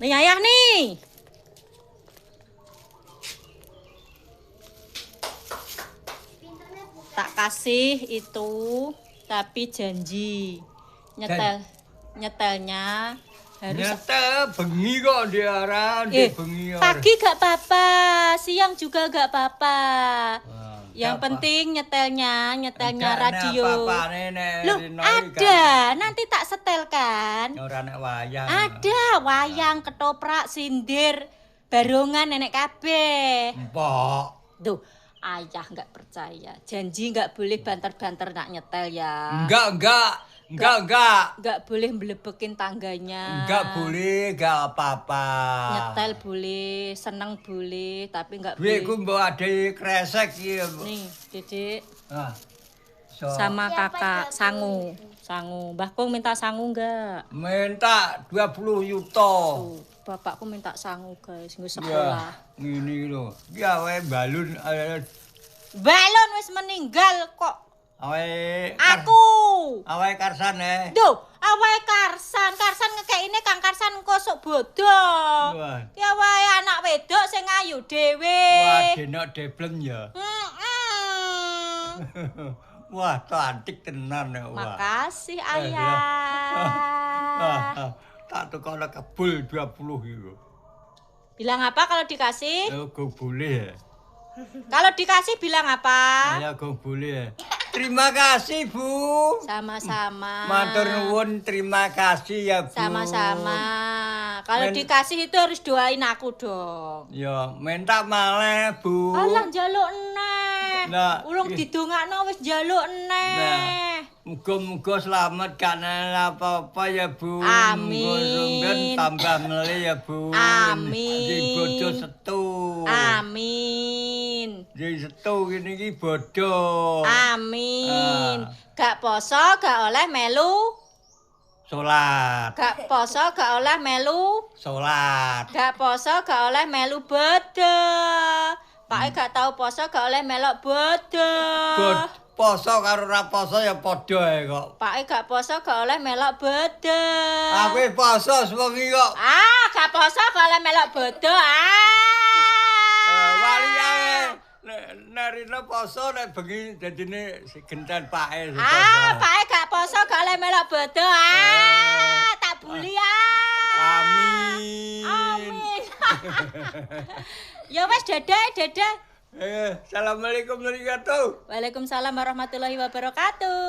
Nih ayah nih. Tak kasih itu, tapi janji nyetelnya harus nyetel bengi kok diarah bengi. Pagi gak apa-apa, siang juga gak apa-apa. Yang apa? penting nyetelnya radio. Loh, ada, kan. nanti tak setelkan. Ora nek wayang. Ada wayang, ketoprak, sindir, barongan nenek kabeh. Empok. Duh, ayah nggak percaya. Janji nggak boleh banter-banter nak nyetel ya. Enggak. Nggak boleh melebekin tangganya. Enggak boleh, enggak apa-apa. Nyetel boleh, seneng boleh, tapi nggak boleh. Duitku mbok ade kresek iki. Nih, Dedek. So. Sama kakak sangu. Mbah Kong minta sangu enggak? Minta 20 juta. Tuh, bapakku minta sangu, guys, nggo sekolah. Ya, ngene lho. Ya wae balun Balon wis meninggal kok. Awe Aku. Karsan Duh, awake Karsan ngekekine Kang Karsan kosok bodong. Ya wae anak wedok sing ayu dhewe. Wah, denok debleng ya. Wah, cantik tenan ya, wah. Makasih, Ayah. Tak tukono kebul 20 itu. Bilang apa kalau dikasih? Go boleh. Kalau dikasih bilang apa? Ya go boleh. Terima kasih, Bu. Sama-sama. Matur nuwun, terima kasih ya, Bu. Sama-sama. Kalau dikasih itu harus doain aku dong. Ya, minta malih, Bu. Alah njaluk eneh. Nah, Urung didongakno wis njaluk eneh. Nah, muga-muga selamat gak apa-apa ya, Bu. Amin. Tambah melih ya, Bu. Amin. Di bojo setu. Amin. Di setu gini iki bodo. Amin. Gak poso gak oleh melu. Salat. Gak poso gak oleh melu. Salat. Gak poso gak oleh melu bodo. Pak gak tau poso gak oleh melok bodo. Poso karo ora poso ya padha ae kok. Pak gak poso gak oleh melok bodo. Aku poso sewengi kok. Gak poso gak oleh melok bodo. Wali ae. Narina poso nek bengi dadine genten pake. Pake gak poso gak oleh melok bodo. Tak buli Amin. Amin. Ya wes dadah. Assalamualaikum warahmatullahi wabarakatuh. Waalaikumsalam warahmatullahi wabarakatuh.